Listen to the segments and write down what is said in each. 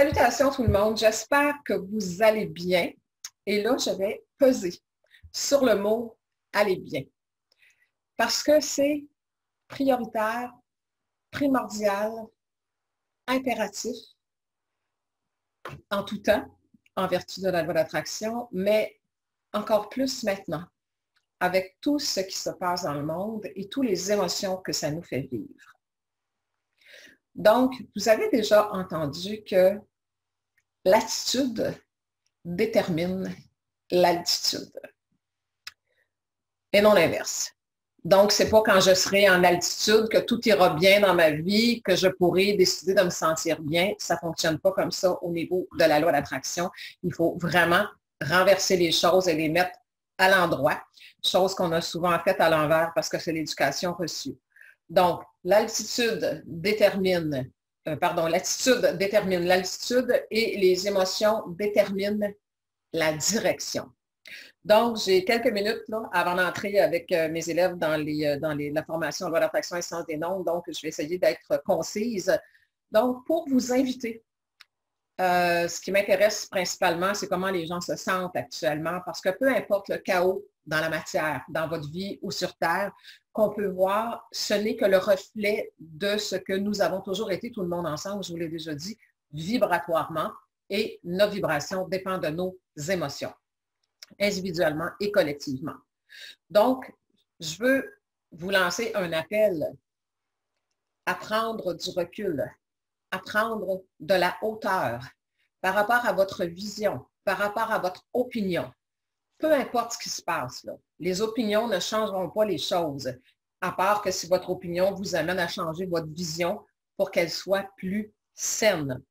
Salutations tout le monde, j'espère que vous allez bien. Et là, je vais peser sur le mot « aller bien » parce que c'est prioritaire, primordial, impératif en tout temps, en vertu de la loi d'attraction, mais encore plus maintenant, avec tout ce qui se passe dans le monde et toutes les émotions que ça nous fait vivre. Donc, vous avez déjà entendu que l'attitude détermine l'altitude et non l'inverse. Donc, ce n'est pas quand je serai en altitude que tout ira bien dans ma vie, que je pourrai décider de me sentir bien. Ça ne fonctionne pas comme ça au niveau de la loi d'attraction. Il faut vraiment renverser les choses et les mettre à l'endroit, chose qu'on a souvent faite à l'envers parce que c'est l'éducation reçue. Donc, l'attitude détermine l'altitude et les émotions déterminent la direction. Donc, j'ai quelques minutes là, avant d'entrer avec mes élèves dans la formation loi d'attraction et sciences des nombres. Donc, je vais essayer d'être concise. Donc, pour vous inviter, ce qui m'intéresse principalement, c'est comment les gens se sentent actuellement, parce que peu importe le chaos dans la matière, dans votre vie ou sur Terre, qu'on peut voir, ce n'est que le reflet de ce que nous avons toujours été, tout le monde ensemble, je vous l'ai déjà dit, vibratoirement, et notre vibration dépend de nos émotions, individuellement et collectivement. Donc, je veux vous lancer un appel à prendre du recul, à prendre de la hauteur par rapport à votre vision, par rapport à votre opinion. Peu importe ce qui se passe, là, les opinions ne changeront pas les choses, à part que si votre opinion vous amène à changer votre vision pour qu'elle soit plus saine.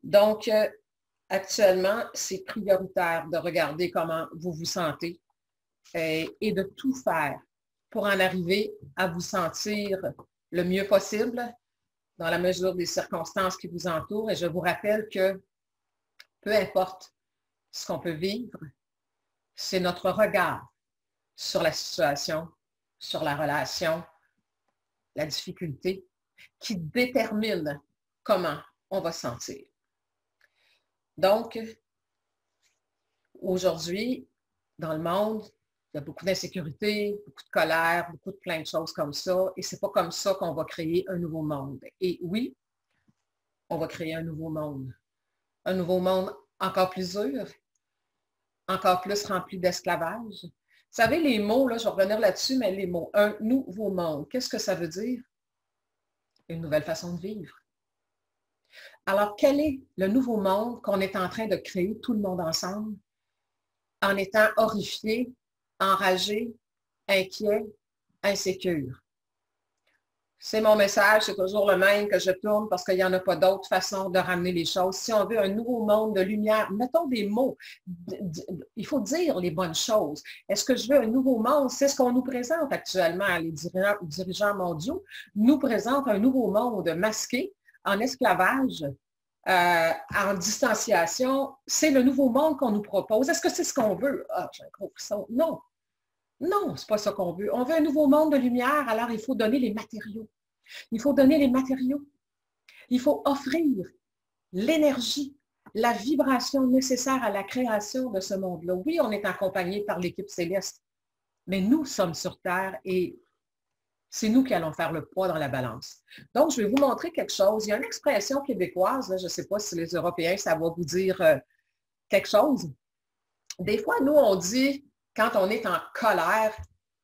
Donc, actuellement, c'est prioritaire de regarder comment vous vous sentez et de tout faire pour en arriver à vous sentir le mieux possible dans la mesure des circonstances qui vous entourent. Et je vous rappelle que peu importe ce qu'on peut vivre, c'est notre regard sur la situation, sur la relation, la difficulté, qui détermine comment on va se sentir. Donc, aujourd'hui, dans le monde, il y a beaucoup d'insécurité, beaucoup de colère, beaucoup de plein de choses comme ça, et ce n'est pas comme ça qu'on va créer un nouveau monde. Et oui, on va créer un nouveau monde encore plus dur, encore plus rempli d'esclavage. Vous savez, les mots, là, je vais revenir là-dessus, mais les mots, un nouveau monde, qu'est-ce que ça veut dire? Une nouvelle façon de vivre. Alors, quel est le nouveau monde qu'on est en train de créer, tout le monde ensemble, en étant horrifié, enragé, inquiet, insécure? C'est mon message, c'est toujours le même que je tourne parce qu'il n'y en a pas d'autre façon de ramener les choses. Si on veut un nouveau monde de lumière, mettons des mots. Il faut dire les bonnes choses. Est-ce que je veux un nouveau monde? C'est ce qu'on nous présente actuellement. Les dirigeants mondiaux nous présentent un nouveau monde masqué, en esclavage, en distanciation. C'est le nouveau monde qu'on nous propose. Est-ce que c'est ce qu'on veut? Ah, j'ai un gros frisson. Non. Non, ce n'est pas ça qu'on veut. On veut un nouveau monde de lumière, alors il faut donner les matériaux. Il faut donner les matériaux. Il faut offrir l'énergie, la vibration nécessaire à la création de ce monde-là. Oui, on est accompagné par l'équipe céleste, mais nous sommes sur Terre et c'est nous qui allons faire le poids dans la balance. Donc, je vais vous montrer quelque chose. Il y a une expression québécoise, là, je ne sais pas si les Européens, ça va vous dire quelque chose. Des fois, nous, on dit, quand on est en colère,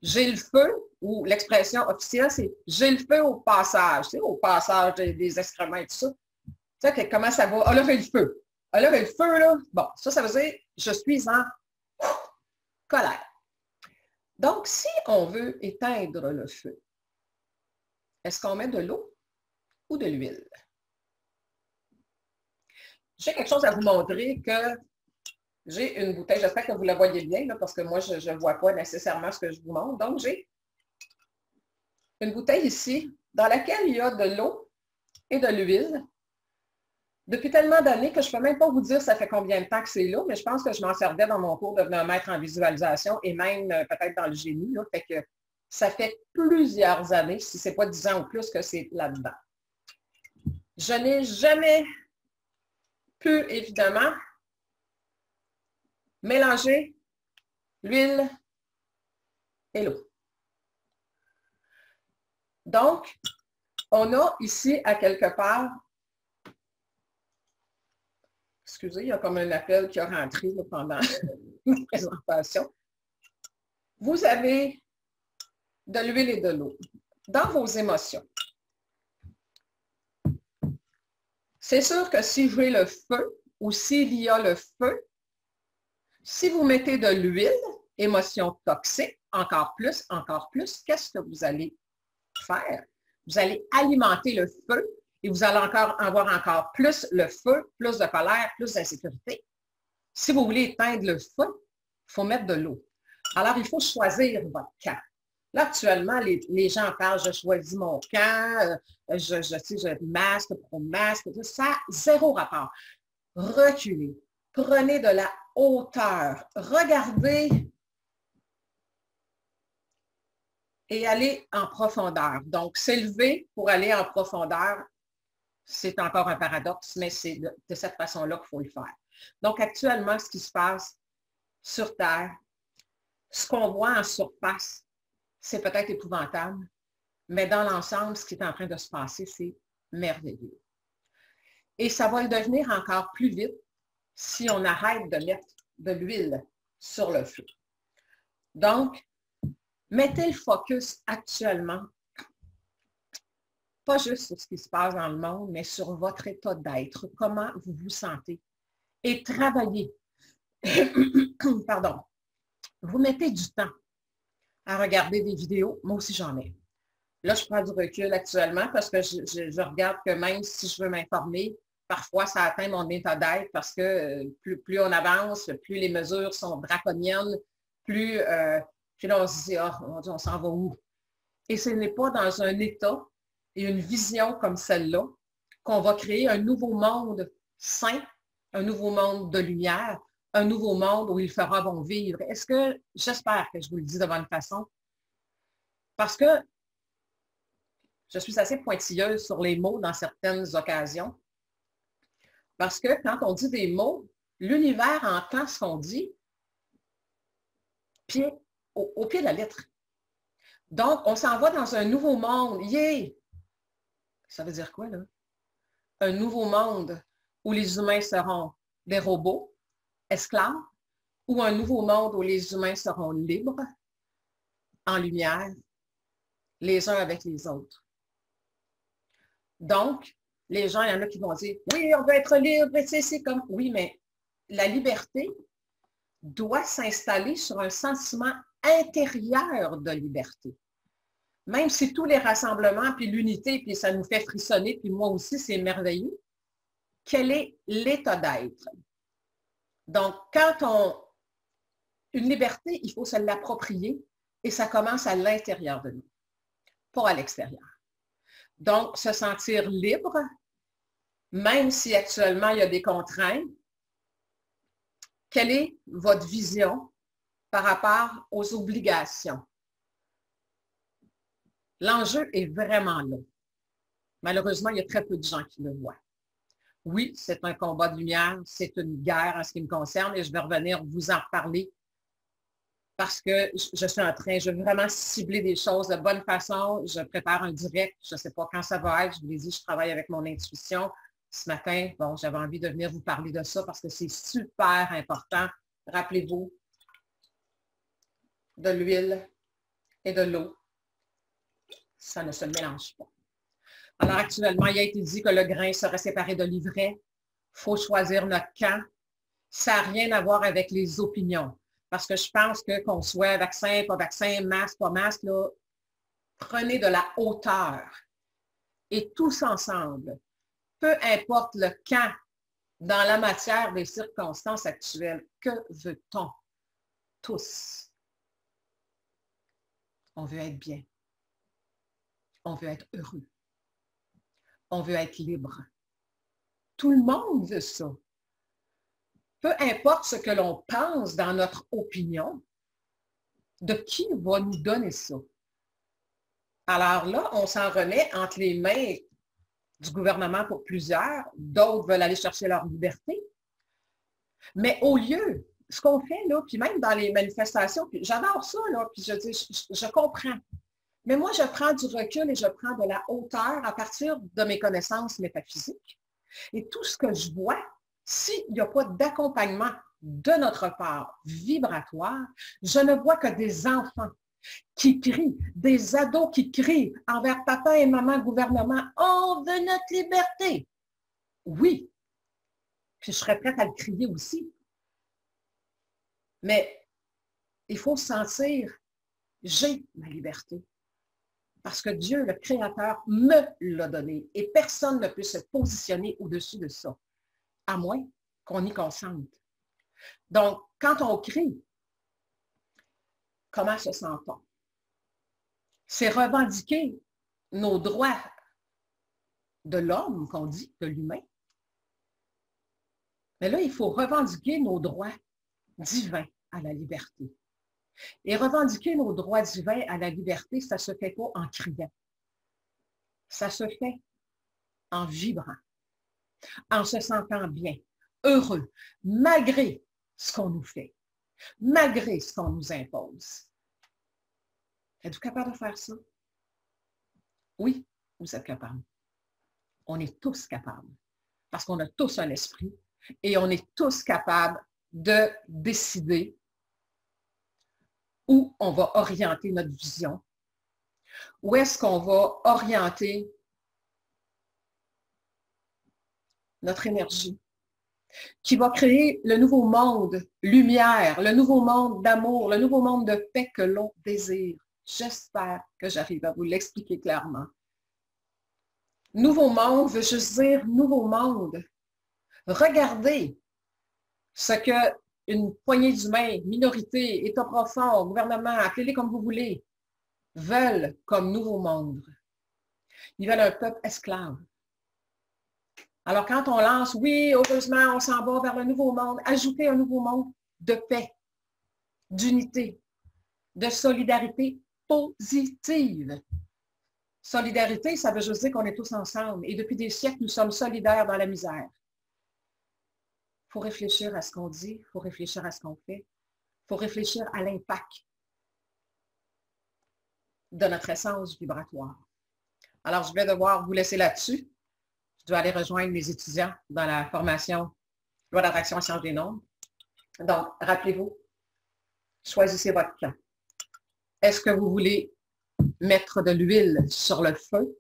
j'ai le feu, ou l'expression officielle, c'est j'ai le feu au passage, tu sais, au passage des excréments et tout ça. Tu sais, comment ça va? Ah là, j'ai le feu. Ah là, j'ai le feu, là. Bon, ça veut dire je suis en colère. Donc, si on veut éteindre le feu, est-ce qu'on met de l'eau ou de l'huile? J'ai quelque chose à vous montrer que j'ai une bouteille, j'espère que vous la voyez bien, là, parce que moi, je ne vois pas nécessairement ce que je vous montre. Donc, j'ai une bouteille ici dans laquelle il y a de l'eau et de l'huile. Depuis tellement d'années que je ne peux même pas vous dire ça fait combien de temps que c'est là, mais je pense que je m'en servais dans mon cours de devenir maître en visualisation et même peut-être dans le génie. Là, fait que ça fait plusieurs années, si ce n'est pas 10 ans ou plus, que c'est là-dedans. Je n'ai jamais peut évidemment mélanger l'huile et l'eau. Donc, on a ici à quelque part, excusez, il y a comme un appel qui a rentré là, pendant la présentation. Vous avez de l'huile et de l'eau dans vos émotions. C'est sûr que si j'ai le feu ou s'il y a le feu, si vous mettez de l'huile, émotion toxique, encore plus, qu'est-ce que vous allez faire? Vous allez alimenter le feu et vous allez avoir encore plus le feu, plus de colère, plus d'insécurité. Si vous voulez éteindre le feu, il faut mettre de l'eau. Alors, il faut choisir votre camp. Là, actuellement, les gens parlent, je choisis mon camp, je masque, pro-masque, ça a zéro rapport. Reculez, prenez de la hauteur, regardez et allez en profondeur. Donc, s'élever pour aller en profondeur, c'est encore un paradoxe, mais c'est de cette façon-là qu'il faut le faire. Donc, actuellement, ce qui se passe sur Terre, ce qu'on voit en surface, c'est peut-être épouvantable, mais dans l'ensemble, ce qui est en train de se passer, c'est merveilleux. Et ça va le devenir encore plus vite si on arrête de mettre de l'huile sur le feu. Donc, mettez le focus actuellement, pas juste sur ce qui se passe dans le monde, mais sur votre état d'être, comment vous vous sentez. Et travaillez. Pardon. Vous mettez du temps à regarder des vidéos. Moi aussi, j'en ai. Là, je prends du recul actuellement parce que je regarde que même si je veux m'informer, parfois, ça atteint mon état d'être parce que plus on avance, plus les mesures sont draconiennes, plus là, on se dit, oh, mon Dieu, on s'en va où? Et ce n'est pas dans un état et une vision comme celle-là qu'on va créer un nouveau monde sain, un nouveau monde de lumière, un nouveau monde où il fera bon vivre. Est-ce que, j'espère que je vous le dis de bonne façon, parce que je suis assez pointilleuse sur les mots dans certaines occasions, parce que quand on dit des mots, l'univers entend ce qu'on dit au pied de la lettre. Donc, on s'en va dans un nouveau monde. Yeah! Ça veut dire quoi, là? Un nouveau monde où les humains seront des robots, esclaves, ou un nouveau monde où les humains seront libres, en lumière, les uns avec les autres. Donc, les gens, il y en a qui vont dire, oui, on veut être libre, c'est comme, oui, mais la liberté doit s'installer sur un sentiment intérieur de liberté. Même si tous les rassemblements, puis l'unité, puis ça nous fait frissonner, puis moi aussi, c'est merveilleux, quel est l'état d'être? Donc, une liberté, il faut se l'approprier et ça commence à l'intérieur de nous, pas à l'extérieur. Donc, se sentir libre, même si actuellement il y a des contraintes, quelle est votre vision par rapport aux obligations? L'enjeu est vraiment là. Malheureusement, il y a très peu de gens qui le voient. Oui, c'est un combat de lumière, c'est une guerre en ce qui me concerne et je vais revenir vous en reparler parce que je suis en train, je veux vraiment cibler des choses de bonne façon. Je prépare un direct, je ne sais pas quand ça va être. Je vous l'ai dit, je travaille avec mon intuition. Ce matin, bon, j'avais envie de venir vous parler de ça parce que c'est super important. Rappelez-vous de l'huile et de l'eau. Ça ne se mélange pas. Alors, actuellement, il a été dit que le grain serait séparé de l'ivraie. Il faut choisir notre camp. Ça n'a rien à voir avec les opinions. Parce que je pense que qu'on soit vaccin, pas vaccin, masque, pas masque, là, prenez de la hauteur. Et tous ensemble, peu importe le camp dans la matière des circonstances actuelles, que veut-on? Tous. On veut être bien. On veut être heureux. On veut être libre. Tout le monde veut ça. Peu importe ce que l'on pense dans notre opinion, de qui va nous donner ça? Alors là, on s'en remet entre les mains du gouvernement pour plusieurs, d'autres veulent aller chercher leur liberté. Mais au lieu, ce qu'on fait, là, puis même dans les manifestations, puis j'adore ça, là, puis je comprends. Mais moi, je prends du recul et je prends de la hauteur à partir de mes connaissances métaphysiques. Et tout ce que je vois, s'il n'y a pas d'accompagnement de notre part vibratoire, je ne vois que des enfants qui crient, des ados qui crient envers papa et maman, gouvernement, on veut notre liberté. Oui, puis je serais prête à le crier aussi. Mais il faut sentir, j'ai ma liberté. Parce que Dieu, le Créateur, me l'a donné. Et personne ne peut se positionner au-dessus de ça, à moins qu'on y consente. Donc, quand on crie, comment se sent-on? C'est revendiquer nos droits de l'homme, qu'on dit, de l'humain. Mais là, il faut revendiquer nos droits divins à la liberté. Et revendiquer nos droits divins à la liberté, ça ne se fait pas en criant. Ça se fait en vibrant, en se sentant bien, heureux, malgré ce qu'on nous fait, malgré ce qu'on nous impose. Êtes-vous capable de faire ça? Oui, vous êtes capable. On est tous capables, parce qu'on a tous un esprit et on est tous capables de décider où on va orienter notre vision, où est-ce qu'on va orienter notre énergie, qui va créer le nouveau monde lumière, le nouveau monde d'amour, le nouveau monde de paix que l'on désire. J'espère que j'arrive à vous l'expliquer clairement. Nouveau monde veut juste dire nouveau monde. Regardez ce que une poignée d'humains, minorité, État profond, gouvernement, appelez-les comme vous voulez, veulent comme nouveau monde. Ils veulent un peuple esclave. Alors, quand on lance, oui, heureusement, on s'en va vers le nouveau monde, ajoutez un nouveau monde de paix, d'unité, de solidarité positive. Solidarité, ça veut juste dire qu'on est tous ensemble. Et depuis des siècles, nous sommes solidaires dans la misère. Il faut réfléchir à ce qu'on dit, il faut réfléchir à ce qu'on fait, il faut réfléchir à l'impact de notre essence vibratoire. Alors, je vais devoir vous laisser là-dessus. Je dois aller rejoindre mes étudiants dans la formation Loi d'attraction et sciences des nombres. Donc, rappelez-vous, choisissez votre camp. Est-ce que vous voulez mettre de l'huile sur le feu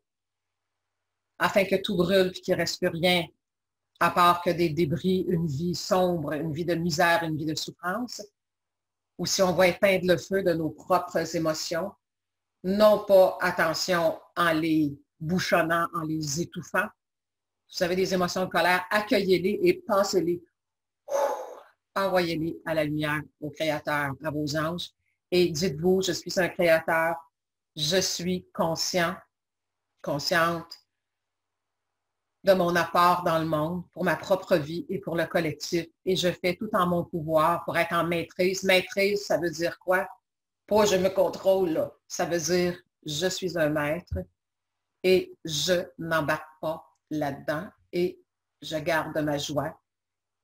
afin que tout brûle et qu'il ne reste plus rien à part que des débris, une vie sombre, une vie de misère, une vie de souffrance? Ou si on va éteindre le feu de nos propres émotions, non pas, attention, en les bouchonnant, en les étouffant. Vous avez des émotions de colère, accueillez-les et passez-les. Envoyez-les à la lumière, au Créateur, à vos anges. Et dites-vous, je suis un Créateur, je suis conscient, consciente de mon apport dans le monde, pour ma propre vie et pour le collectif. Et je fais tout en mon pouvoir pour être en maîtrise. Maîtrise, ça veut dire quoi? Pas je me contrôle, là. Ça veut dire je suis un maître et je n'embarque pas là-dedans et je garde ma joie.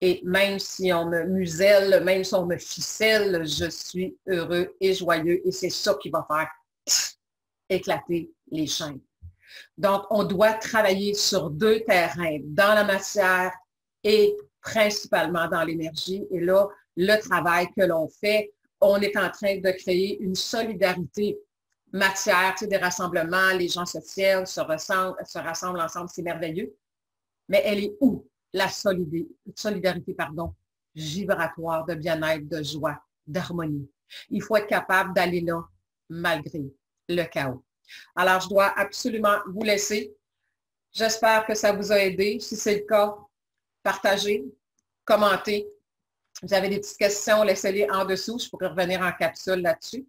Et même si on me muselle, même si on me ficelle, je suis heureux et joyeux et c'est ça qui va faire éclater les chaînes. Donc, on doit travailler sur deux terrains, dans la matière et principalement dans l'énergie. Et là, le travail que l'on fait, on est en train de créer une solidarité matière, tu sais, des rassemblements, les gens se tiennent, se rassemblent ensemble, c'est merveilleux. Mais elle est où la solidarité, vibratoire, de bien-être, de joie, d'harmonie? Il faut être capable d'aller là malgré le chaos. Alors, je dois absolument vous laisser. J'espère que ça vous a aidé. Si c'est le cas, partagez, commentez. Vous avez des petites questions, laissez-les en dessous. Je pourrais revenir en capsule là-dessus.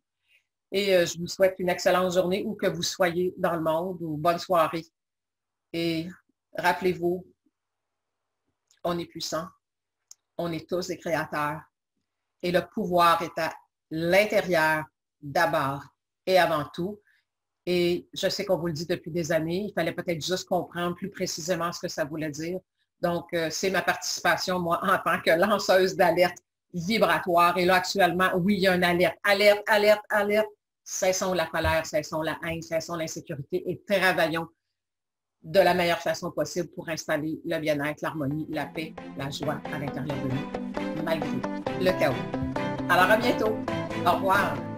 Et je vous souhaite une excellente journée où que vous soyez dans le monde ou bonne soirée. Et rappelez-vous, on est puissant, on est tous des créateurs et le pouvoir est à l'intérieur d'abord et avant tout. Et je sais qu'on vous le dit depuis des années, il fallait peut-être juste comprendre plus précisément ce que ça voulait dire. Donc, c'est ma participation, moi, en tant que lanceuse d'alerte vibratoire. Et là, actuellement, oui, il y a une alerte. Alerte, alerte, alerte. Cessons la colère, cessons la haine, cessons l'insécurité et travaillons de la meilleure façon possible pour installer le bien-être, l'harmonie, la paix, la joie à l'intérieur de nous, malgré le chaos. Alors, à bientôt. Au revoir.